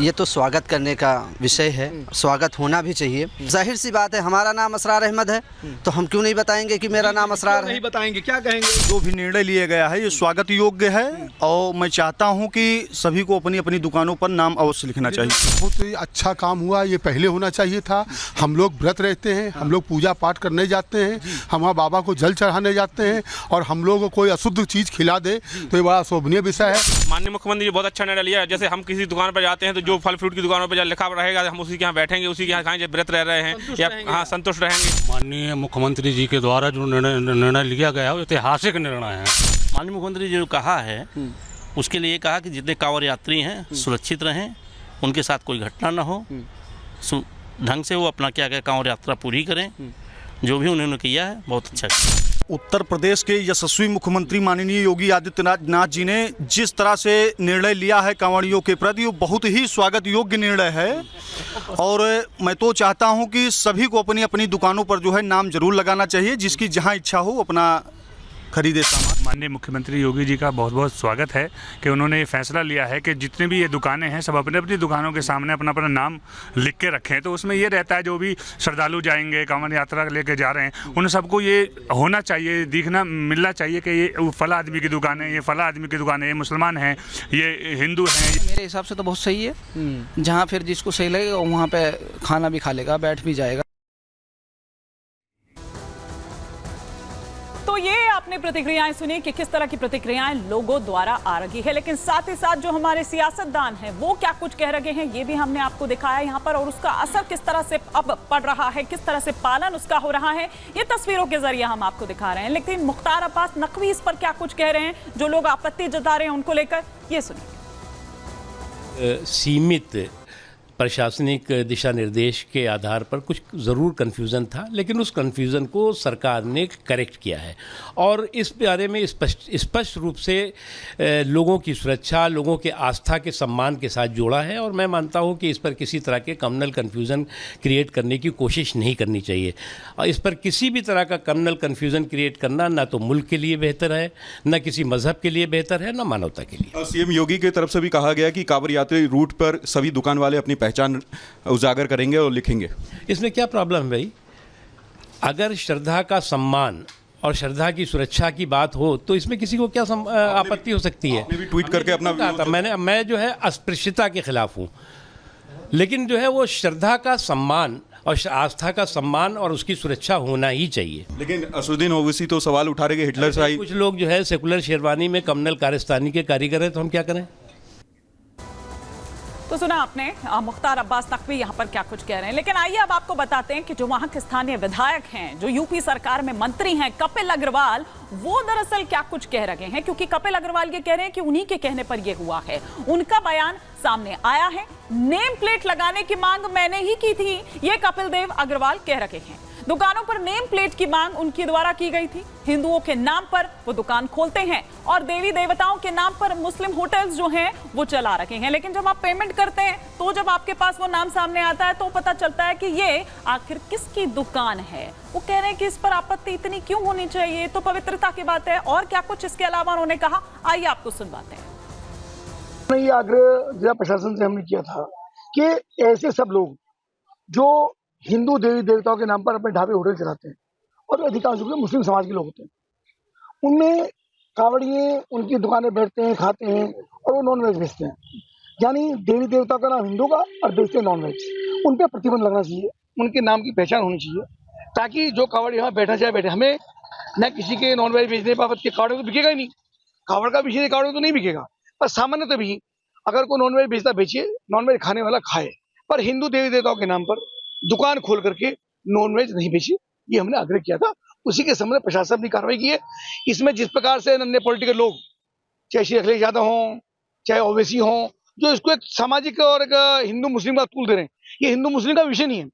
ये तो स्वागत करने का विषय है, स्वागत होना भी चाहिए। जाहिर सी बात है, हमारा नाम असरार अहमद है तो हम क्यों नहीं बताएंगे कि मेरा नाम असरार है। नहीं बताएंगे, क्या कहेंगे? जो भी निर्णय लिया गया है ये स्वागत योग्य है और मैं चाहता हूं कि सभी को अपनी अपनी दुकानों पर नाम अवश्य लिखना चाहिए। बहुत ही अच्छा काम हुआ, ये पहले होना चाहिए था। हम लोग व्रत रहते हैं, हम लोग पूजा पाठ करने जाते हैं, हम बाबा को जल चढ़ाने जाते हैं और हम लोग को कोई अशुद्ध चीज़ खिला दे तो ये बड़ा शोभनीय विषय है। माननीय मुख्यमंत्री जी बहुत अच्छा निर्णय लिया है। जैसे हम किसी दुकान पर जाते हैं तो जो फल फ्रूट की दुकानों पर जो लिखा रहेगा हम उसी के यहाँ बैठेंगे, उसी के यहाँ खाएंगे, व्रत रह रहे हैं या हाँ संतुष्ट रहेंगे। माननीय मुख्यमंत्री जी के द्वारा जो निर्णय लिया गया है वो ऐतिहासिक निर्णय है। माननीय मुख्यमंत्री जी जो कहा है उसके लिए कहा कि जितने कांवड़ यात्री हैं सुरक्षित रहें, उनके साथ कोई घटना ना हो, ढंग से वो अपना क्या क्या कांवड़ यात्रा पूरी करें। जो भी उन्होंने किया है बहुत अच्छा किया। उत्तर प्रदेश के यशस्वी मुख्यमंत्री माननीय योगी आदित्यनाथ जी ने जिस तरह से निर्णय लिया है कांवड़ियों के प्रति वो बहुत ही स्वागत योग्य निर्णय है और मैं तो चाहता हूं कि सभी को अपनी अपनी दुकानों पर जो है नाम जरूर लगाना चाहिए, जिसकी जहां इच्छा हो अपना खरीदे सामान। माननीय मुख्यमंत्री योगी जी का बहुत बहुत स्वागत है कि उन्होंने ये फैसला लिया है कि जितने भी ये दुकानें हैं सब अपने अपनी दुकानों के सामने अपना अपना नाम लिख के रखें। तो उसमें ये रहता है जो भी श्रद्धालु जाएंगे कांवड़ यात्रा लेके जा रहे हैं उन सबको ये होना चाहिए, दिखना मिलना चाहिए कि ये फला आदमी की दुकान है, ये फला आदमी की दुकान है, ये मुसलमान हैं, ये हिंदू हैं। मेरे हिसाब से तो बहुत सही है। जहाँ फिर जिसको सही लगेगा वहाँ पे खाना भी खा लेगा, बैठ भी जाएगा। तो ये आपने प्रतिक्रियाएं सुनी कि किस तरह की प्रतिक्रियाएं लोगों द्वारा आ रही है, लेकिन साथ ही साथ जो हमारे सियासतदान हैं वो क्या कुछ कह रहे हैं ये भी हमने आपको दिखाया यहाँ पर, और उसका असर किस तरह से अब पड़ रहा है, किस तरह से पालन उसका हो रहा है, ये तस्वीरों के जरिए हम आपको दिखा रहे हैं। लेकिन मुख्तार अब्बास नकवी इस पर क्या कुछ कह रहे हैं, जो लोग आपत्ति जता रहे हैं उनको लेकर, ये सुनिए। सीमित प्रशासनिक दिशा निर्देश के आधार पर कुछ ज़रूर कन्फ्यूज़न था, लेकिन उस कन्फ्यूज़न को सरकार ने करेक्ट किया है और इस बारे में स्पष्ट रूप से लोगों की सुरक्षा, लोगों के आस्था के सम्मान के साथ जोड़ा है। और मैं मानता हूं कि इस पर किसी तरह के कम्युनल कन्फ्यूज़न क्रिएट करने की कोशिश नहीं करनी चाहिए। और इस पर किसी भी तरह का कम्युनल कन्फ्यूज़न क्रिएट करना ना तो मुल्क के लिए बेहतर है, ना किसी मजहब के लिए बेहतर है, ना मानवता के लिए। सीएम योगी की तरफ से भी कहा गया कि कांवड़ यात्री रूट पर सभी दुकान वाले अपनी पहचान उजागर करेंगे और लिखेंगे। इसमें क्या प्रॉब्लम है भाई? अगर श्रद्धा का सम्मान और श्रद्धा की सुरक्षा की बात हो तो इसमें किसी को क्या आपत्ति हो सकती है? आपने भी ट्वीट करके अपना मैं जो है अस्पृश्यता के खिलाफ हूँ, लेकिन जो है वो श्रद्धा का सम्मान और आस्था का सम्मान और उसकी सुरक्षा होना ही चाहिए। लेकिन असुद्दीन ओवैसी तो सवाल उठा रहे कि हिटलर से कुछ लोग जो है सेकुलर शेरवानी में कम्युनल कारस्तानी के कारीगर हैं, तो हम क्या करें? तो सुना आपने मुख्तार अब्बास नकवी यहाँ पर क्या कुछ कह रहे हैं। लेकिन आइए अब आपको बताते हैं कि जो वहाँ के स्थानीय विधायक हैं, जो यूपी सरकार में मंत्री हैं, कपिल अग्रवाल, वो दरअसल क्या कुछ कह रहे हैं। क्योंकि कपिल अग्रवाल ये कह रहे हैं कि उन्हीं के कहने पर ये हुआ है। उनका बयान सामने आया है। नेम प्लेट लगाने की मांग मैंने ही की थी, ये कपिल देव अग्रवाल कह रहे हैं। दुकानों पर नेम प्लेट की मांग उनके द्वारा की गई थी। हिंदुओं के नाम पर वो दुकान खोलते हैं और देवी देवताओं के नाम पर मुस्लिम होटल्स जो हैं वो चला रखे हैं। लेकिन जब आप पेमेंट करते हैं तो जब आपके पास वो नाम सामने आता है तो पता चलता है कि ये आखिर किसकी दुकान है। वो कह रहे हैं कि इस पर आपत्ति इतनी क्यों होनी चाहिए, तो पवित्रता की बात है। और क्या कुछ इसके अलावा उन्होंने कहा, आइए आपको सुनवाते हैं। ये आग्रह जिला प्रशासन से हमने किया था कि ऐसे सब लोग जो हिंदू देवी देवताओं के नाम पर अपने ढाबे होटल चलाते हैं और अधिकांश रूप से मुस्लिम समाज के लोग होते हैं, उनमें कांवड़िए उनकी दुकानें बैठते हैं, खाते हैं और वो नॉन वेज बेचते हैं। यानी देवी देवताओं का नाम हिंदू का और बेचते हैं नॉन वेज। उन पर प्रतिबंध लगना चाहिए, उनके नाम की पहचान होनी चाहिए, ताकि जो कांवड़ यहाँ बैठा चाहे बैठे। हमें न किसी के नॉन वेज बेचने बाबत के कांवड़ तो बिकेगा ही नहीं, कांवड़ का विषय कांवड़ तो नहीं बिकेगा। पर सामान्य तो भी अगर कोई नॉन वेज बेचता बेचिए, नॉन वेज खाने वाला खाए, पर हिंदू देवी देवताओं के नाम पर दुकान खोल करके नॉन वेज नहीं बेची, ये हमने आग्रह किया था। उसी के संबंध में प्रशासन अपनी कार्रवाई की है। इसमें जिस प्रकार से अन्य पॉलिटिकल लोग, चाहे श्री अखिलेश यादव हों, चाहे ओवैसी हों, जो इसको एक सामाजिक और एक हिंदू मुस्लिम का तूल दे रहे हैं, ये हिंदू मुस्लिम का विषय नहीं है।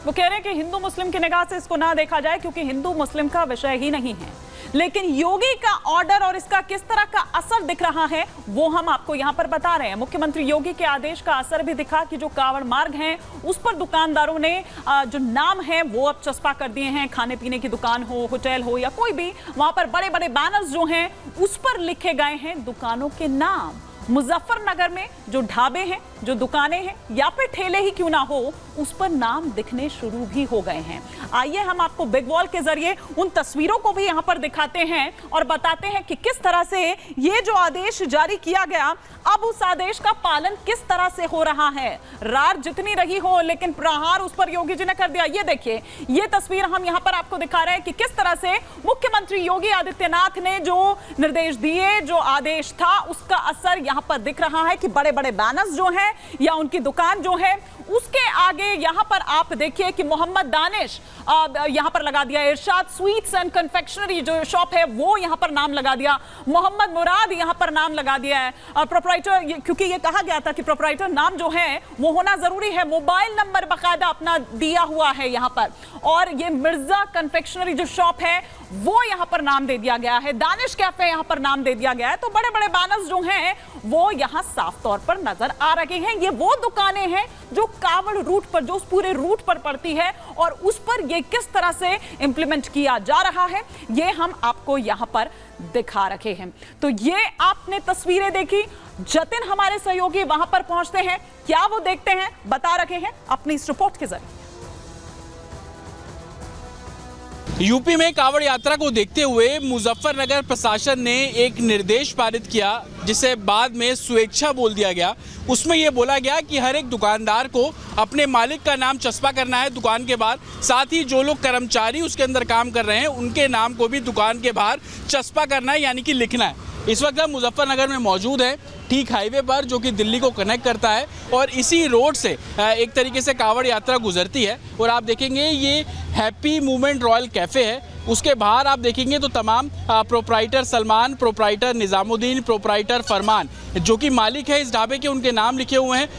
वो कह रहे हैं कि हिंदू मुस्लिम की निगाह से इसको ना देखा जाए, क्योंकि हिंदू मुस्लिम का विषय ही नहीं है। लेकिन योगी का ऑर्डर और इसका किस तरह का असर दिख रहा है वो हम आपको यहां पर बता रहे हैं। मुख्यमंत्री योगी के आदेश का असर भी दिखा कि जो कांवड़ मार्ग हैं उस पर दुकानदारों ने जो नाम है वो अब चस्पा कर दिए हैं। खाने पीने की दुकान हो, होटल हो या कोई भी, वहां पर बड़े बड़े बैनर्स जो हैं उस पर लिखे गए हैं दुकानों के नाम। मुजफ्फरनगर में जो ढाबे हैं, जो दुकानें हैं या फिर ठेले ही क्यों ना हो, उस पर नाम दिखने शुरू भी हो गए हैं। आइए हम आपको बिग वॉल के जरिए उन तस्वीरों को भी यहां पर दिखाते हैं और बताते हैं कि किस तरह से ये जो आदेश जारी किया गया, अब उस आदेश का पालन किस तरह से हो रहा है। रात जितनी रही हो, लेकिन प्रहार उस पर योगी जी ने कर दिया। ये देखिए, ये तस्वीर हम यहां पर आपको दिखा रहे हैं कि किस तरह से मुख्यमंत्री योगी आदित्यनाथ ने जो निर्देश दिए, जो आदेश था, उसका असर यहां पर दिख रहा है कि बड़े बड़े बैनर्स जो हैं या उनकी दुकान जो है उसके आगे यहां पर आप देखिए कि मोहम्मद दानिश यहां पर लगा दिया, इरशाद स्वीट्स एंड कन्फेक्शनरी जो शॉप है वो यहां पर नाम लगा दिया, मोहम्मद मुराद यहां पर नाम लगा दिया है प्रोप्राइटर, क्योंकि ये कहा गया था कि प्रोप्राइटर नाम जो है वो होना जरूरी है। मोबाइल नंबर बाकायदा अपना दिया हुआ है यहां पर, और ये मिर्जा कन्फेक्शनरी जो शॉप है वो यहां पर नाम दे दिया गया है, दानिश कैफे यहां पर नाम दे दिया गया है। तो बड़े बड़े बैनर्स जो हैं वो यहां साफ तौर पर नजर आ रहे हैं। ये वो दुकानें हैं जो कावड़ रूट पर, जो उस पूरे रूट पर पड़ती है, और उस पर ये किस तरह से इंप्लीमेंट किया जा रहा है ये हम आपको यहां पर दिखा रखे हैं। तो ये आपने तस्वीरें देखी, जतिन हमारे सहयोगी वहां पर पहुंचते हैं, क्या वो देखते हैं बता रखे हैं अपनी इस रिपोर्ट के जरिए। यूपी में कांवड़ यात्रा को देखते हुए मुजफ्फरनगर प्रशासन ने एक निर्देश पारित किया, जिसे बाद में स्वेच्छा बोल दिया गया। उसमें यह बोला गया कि हर एक दुकानदार को अपने मालिक का नाम चस्पा करना है दुकान के बाहर, साथ ही जो लोग कर्मचारी उसके अंदर काम कर रहे हैं उनके नाम को भी दुकान के बाहर चस्पा करना है, यानी कि लिखना है। इस वक्त हम मुजफ्फरनगर में मौजूद हैं, ठीक हाईवे पर जो कि दिल्ली को कनेक्ट करता है, और इसी रोड से एक तरीके से कांवड़ यात्रा गुजरती है। और आप देखेंगे ये हैप्पी मूवमेंट रॉयल कैफ़े है, उसके बाहर आप देखेंगे तो तमाम proprietor Salman, proprietor Nizamuddin, proprietor Farman जो कि मालिक है इस ढाबे के, उनके नाम लिखे हुए हैं।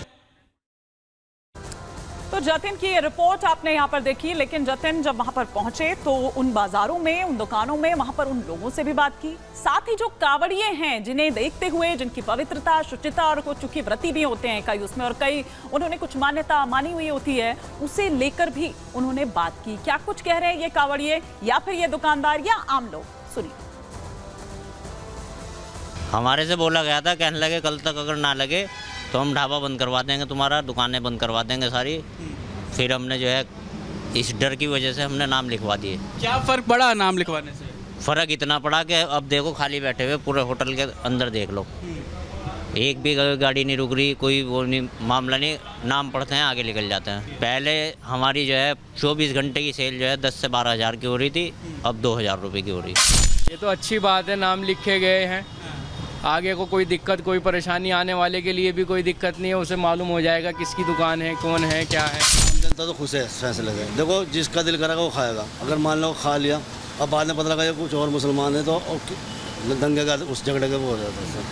तो जतिन की ये रिपोर्ट आपने यहाँ पर देखी, लेकिन जतिन जब वहाँ पर पहुंचे तो उन बाजारों में, उन दुकानों में, वहाँ पर उन लोगों से भी बात की, साथ ही जो कावड़िए हैं जिन्हें देखते हुए, जिनकी पवित्रता, शुचिता और कुछ चूंकि व्रती भी होते हैं कई उसमें, और कई उन्होंने कुछ मान्यता मानी हुई होती है, उसे लेकर भी उन्होंने बात की। क्या कुछ कह रहे हैं ये कावड़िए या फिर ये दुकानदार या आम लोग, सुनिए। हमारे से बोला गया था, कहने लगे कल तक अगर ना लगे तो हम ढाबा बंद करवा देंगे, तुम्हारा दुकानें बंद करवा देंगे सारी। फिर हमने जो है इस डर की वजह से हमने नाम लिखवा दिए। क्या फ़र्क पड़ा नाम लिखवाने से? फ़र्क इतना पड़ा कि अब देखो खाली बैठे हुए पूरे होटल के अंदर देख लो, एक भी गाड़ी नहीं रुक रही, कोई वो नहीं, मामला नहीं, नाम पढ़ते हैं आगे निकल जाते हैं। पहले हमारी जो है 24 घंटे की सेल जो है 10 से 12 हज़ार की हो रही थी, अब 2000 रुपये की हो रही है। ये तो अच्छी बात है, नाम लिखे गए हैं, आगे को कोई दिक्कत, कोई परेशानी आने वाले के लिए भी कोई दिक्कत नहीं है, उसे मालूम हो जाएगा किसकी दुकान है, कौन है, क्या है। जनता तो खुश है फैसले से। देखो जिसका दिल करेगा वो खाएगा, अगर मान लो खा लिया, अब बाद में पता लगा कुछ और मुसलमान है तो दंगे का उस झगड़े का वो हो जाता है।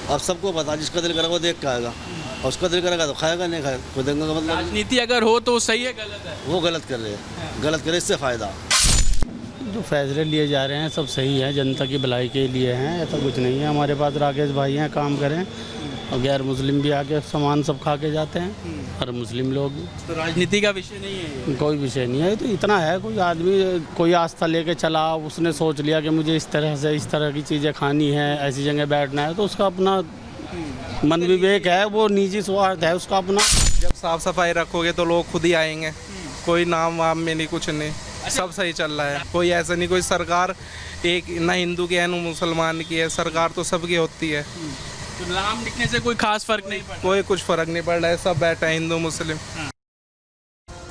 अब सबको पता, जिसका दिल करेगा वो देख के आएगा, और उसका दिल करेगा तो खाएगा, नहीं खाएगा कोई दंगे का मतलब। राजनीति अगर हो तो सही है, गलत है? वो गलत कर रहे हैं, गलत करे इससे फ़ायदा। जो फैसले लिए जा रहे हैं सब सही है, जनता की भलाई के लिए हैं, ऐसा कुछ नहीं है। हमारे पास राकेश भाई हैं, काम करें, और गैर मुस्लिम भी आके सामान सब खा के जाते हैं, और मुस्लिम लोग। तो राजनीति का विषय नहीं है? कोई विषय नहीं है। तो इतना है, कोई आदमी कोई आस्था लेके चला, उसने सोच लिया कि मुझे इस तरह से इस तरह की चीज़ें खानी है, ऐसी जगह बैठना है, तो उसका अपना मन विवेक है, वो निजी स्वार्थ है उसका अपना। जब साफ सफाई रखोगे तो लोग खुद ही आएंगे, कोई नाम वाम में नहीं, कुछ नहीं, सब सही चल रहा है। कोई ऐसा नहीं, कोई सरकार एक ना हिंदू की है ना मुसलमान की है, सरकार तो सबकी होती है। तो नाम लिखने से कोई खास फर्क नहीं पड़ता? कोई कुछ फर्क नहीं पड़ रहा है, सब बैठा है हिंदू मुस्लिम।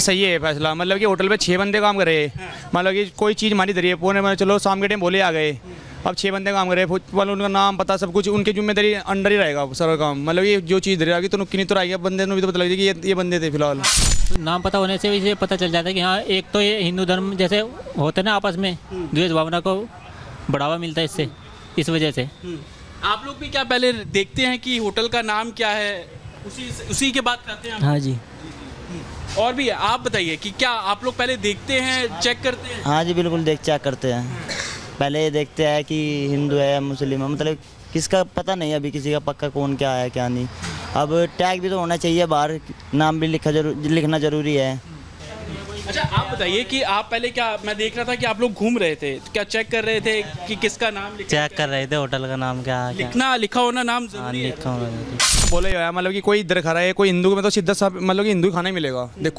सही है फैसला, मतलब कि होटल पे 6 बंदे काम कर रहे हैं, मतलब कि कोई चीज़ मानी धरी है, पौने में चलो शाम के टाइम बोले आ गए, अब 6 बंदे काम कर रहे हैं, फुटबॉल उनका नाम पता सब कुछ उनकी जिम्मेदारी अंडर ही रहेगा सारा काम। मतलब ये जो चीज़ धरी आएगी तो नुक्की नहीं तो आएगी, बंदे को भी तो पता लग जाएगी कि ये बंदे थे फिलहाल। नाम पता होने से भी पता चल जाता है कि हाँ, एक तो ये हिंदू धर्म जैसे होते ना आपस में द्वेष भावना को बढ़ावा मिलता है इससे, इस वजह से। आप लोग भी क्या पहले देखते हैं कि होटल का नाम क्या है, उसी के बाद करते हैं? हाँ जी। और भी आप बताइए कि क्या आप लोग पहले देखते हैं, चेक करते हैं? हाँ जी बिल्कुल चेक करते हैं। पहले ये देखते हैं कि हिंदू है मुस्लिम है, मतलब किसका पता नहीं अभी किसी का पक्का कौन क्या है क्या नहीं। अब टैग भी तो होना चाहिए, बाहर नाम भी लिखना जरूरी है। अच्छा आप बताइए कि आप पहले क्या, मैं देख रहा था कि आप लोग घूम रहे थे, क्या चेक कर रहे थे कि किसका नाम चेक कर रहे थे होटल का नाम क्या है, लिखना लिखा होना नाम जरूरी है। बोले मतलब कि कोई इधर खा रहा है कोई हिंदू में तो सीधा सा मतलब कि हिंदू खाना ही मिलेगा। देखो